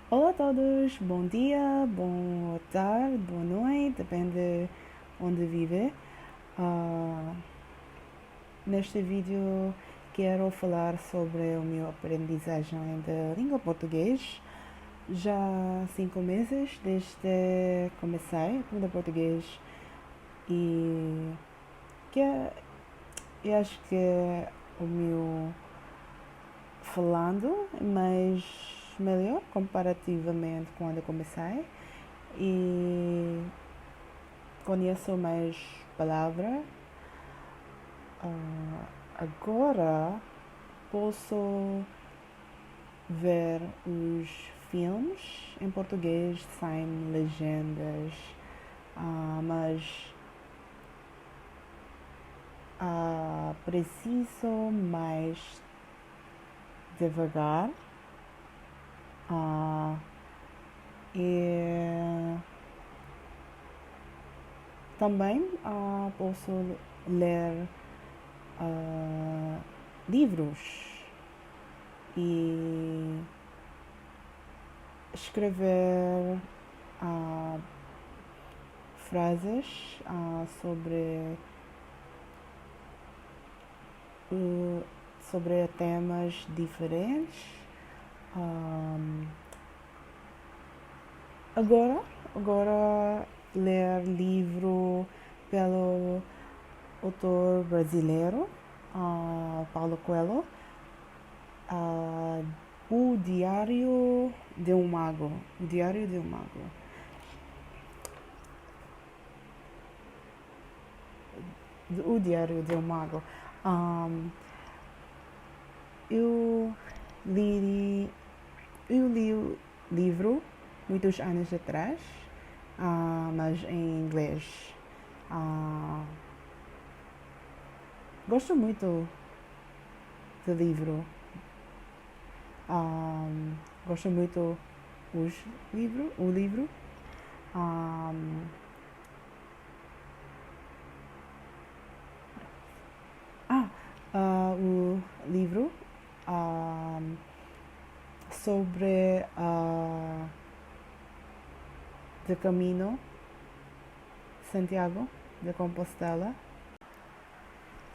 Olá a todos, bom dia, boa tarde, boa noite, depende onde vive. Ah, Neste vídeo quero falar sobre a minha aprendizagem da língua português. Já há 5 meses desde que comecei a aprender português e que eu acho que o meu falando é mais melhor comparativamente quando eu comecei e conheço mais palavras. Agora posso ver os filmes em português sem legendas, mas preciso mais devagar. E também posso ler livros e escrever frases sobre sobre temas diferentes. Agora ler livro pelo autor brasileiro Paulo Coelho, O Diário de um Mago. O Diário de um Mago. O Diário de um Mago. Eu li, eu li o livro muitos anos atrás, mas em inglês. Gosto muito do livro. Gosto muito o livro. O livro sobre o caminho Santiago de Compostela.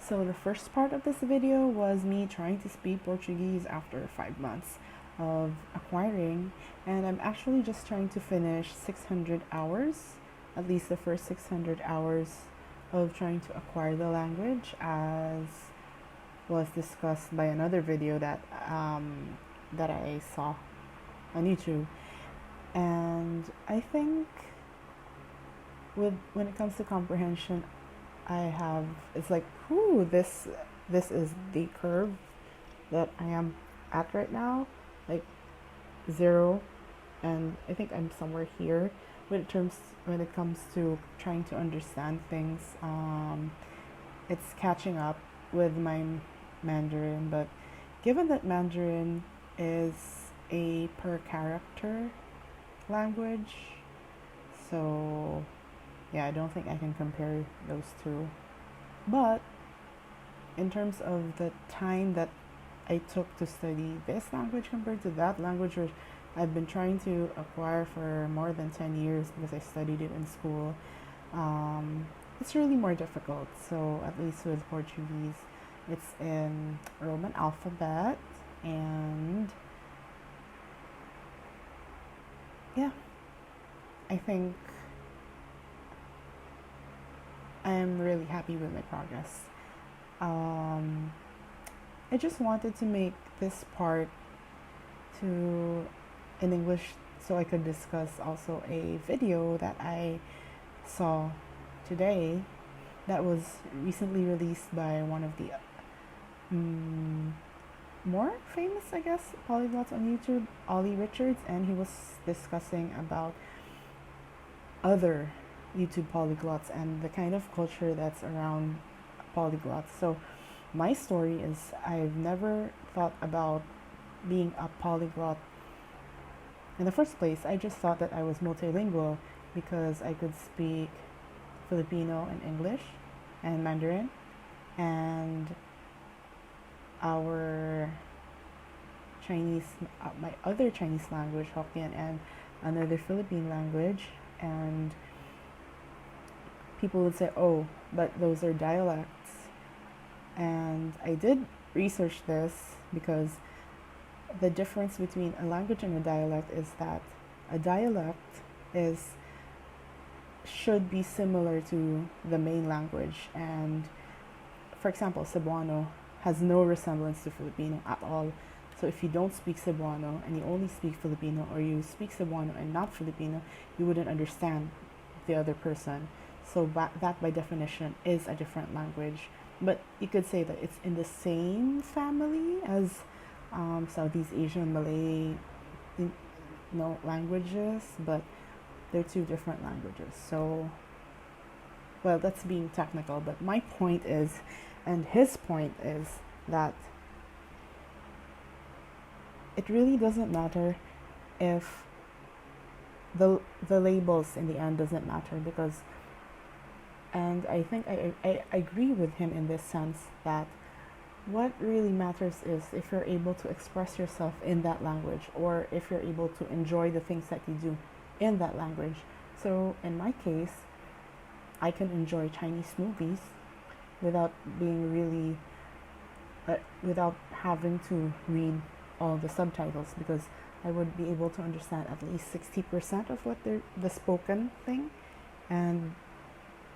So the first part of this video was me trying to speak Portuguese after 5 months of acquiring, and I'm actually just trying to finish 600 hours, at least the first 600 hours of trying to acquire the language, as was discussed by another video that I saw on YouTube. And I think when it comes to comprehension, it's like, ooh, this is the curve that I am at right now, like 0, and I think I'm somewhere here when it comes to trying to understand things. It's catching up with my Mandarin, but given that Mandarin is a per character language, so yeah, I don't think I can compare those two. But in terms of the time that I took to study this language compared to that language, which I've been trying to acquire for more than 10 years because I studied it in school, it's really more difficult. So at least with Portuguese, it's in Roman alphabet, and yeah, I think I'm really happy with my progress. I just wanted to make this part in English so I could discuss also a video that I saw today that was recently released by one of the more famous, I guess, polyglots on YouTube, Ollie Richards, and he was discussing about other YouTube polyglots and the kind of culture that's around polyglots. So my story is I've never thought about being a polyglot in the first place. I just thought that I was multilingual because I could speak Filipino and English and Mandarin, and our Chinese, my other Chinese language, Hokkien, and another Philippine language, and people would say, "Oh, but those are dialects." And I did research this because the difference between a language and a dialect is that a dialect is should be similar to the main language, and for example, Cebuano has no resemblance to Filipino at all. So if you don't speak Cebuano and you only speak Filipino, or you speak Cebuano and not Filipino, you wouldn't understand the other person. So that by definition is a different language. But you could say that it's in the same family as Southeast Asian Malay, languages, but they're two different languages. So, well, that's being technical, but my point is, and his point is, that it really doesn't matter if the labels in the end doesn't matter, because, and I think I agree with him in this sense, that what really matters is if you're able to express yourself in that language, or if you're able to enjoy the things that you do in that language. So in my case, I can enjoy Chinese movies without being really, without having to read all the subtitles, because I would be able to understand at least 60% of what the spoken thing, and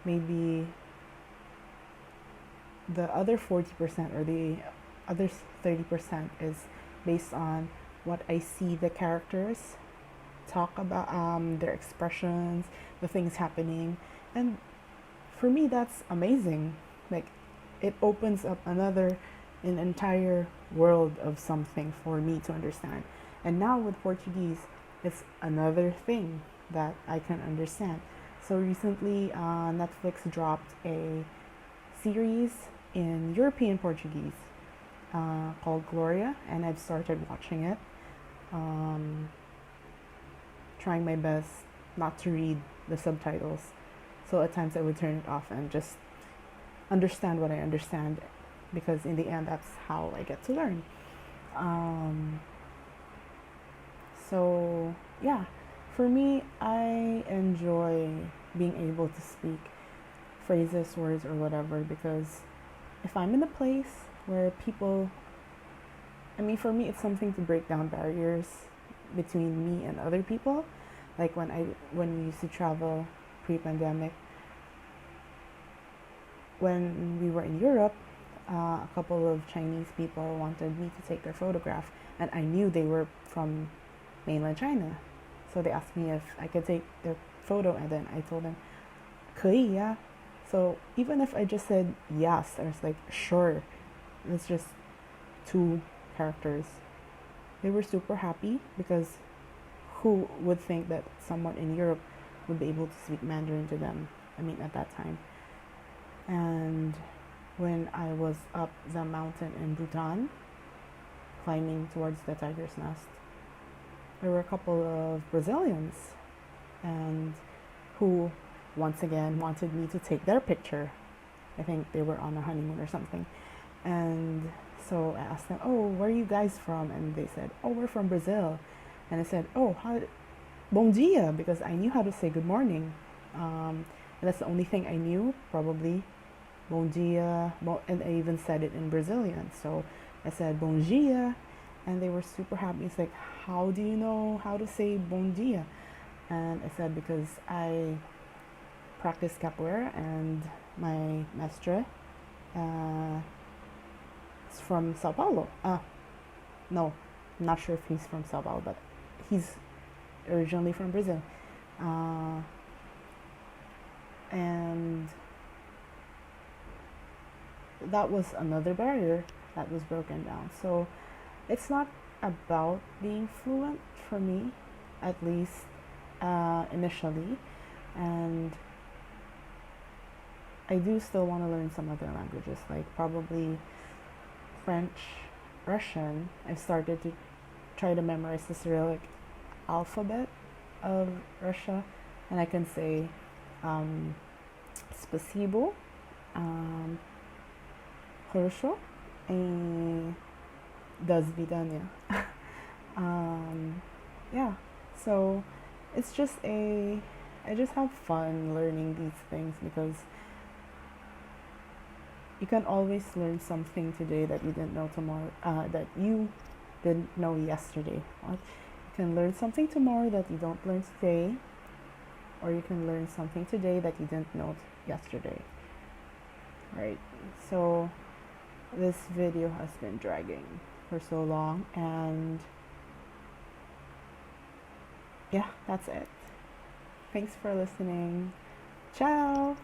maybe the other 40% or the other 30% is based on what I see the characters talk about, their expressions, the things happening. And for me, that's amazing. Like, it opens up an entire world of something for me to understand. And now with Portuguese, it's another thing that I can understand. So recently, Netflix dropped a series in European Portuguese called Gloria, and I've started watching it, trying my best not to read the subtitles. So at times I would turn it off and just understand what I understand, because in the end, that's how I get to learn. So yeah, for me, I enjoy being able to speak phrases, words, or whatever, because if I'm in a place where people, for me, it's something to break down barriers between me and other people. Like when we used to travel pre-pandemic, when we were in Europe, a couple of Chinese people wanted me to take their photograph, and I knew they were from mainland China. So they asked me if I could take their photo, and then I told them, 可以呀. So even if I just said yes, I was like, sure, it's just 2 characters. They were super happy, because who would think that someone in Europe would be able to speak Mandarin to them? At that time. And when I was up the mountain in Bhutan, climbing towards the tiger's nest, there were a couple of Brazilians, and who once again wanted me to take their picture. I think they were on a honeymoon or something. And so I asked them, "Oh, where are you guys from?" And they said, "Oh, we're from Brazil." And I said, "Oh, bom dia," because I knew how to say good morning. And that's the only thing I knew, probably. Bom dia. And I even said it in Brazilian. So I said, "Bom dia." And they were super happy. It's like, how do you know how to say bom dia? And I said, because I practice capoeira, and my mestre is from Sao Paulo. No, I'm not sure if he's from Sao Paulo, but he's originally from Brazil. And that was another barrier that was broken down. So it's not about being fluent for me, at least initially. And I do still want to learn some other languages, like probably French, Russian. I've started to try to memorize the Cyrillic alphabet of Russia, and I can say спасибо, хорошо, и до свидания. Yeah, so it's just I just have fun learning these things because you can always learn something today that you didn't know tomorrow, that you didn't know yesterday. What? You can learn something tomorrow that you don't learn today, or you can learn something today that you didn't know yesterday. Right? So this video has been dragging for so long, and yeah, that's it. Thanks for listening. Ciao!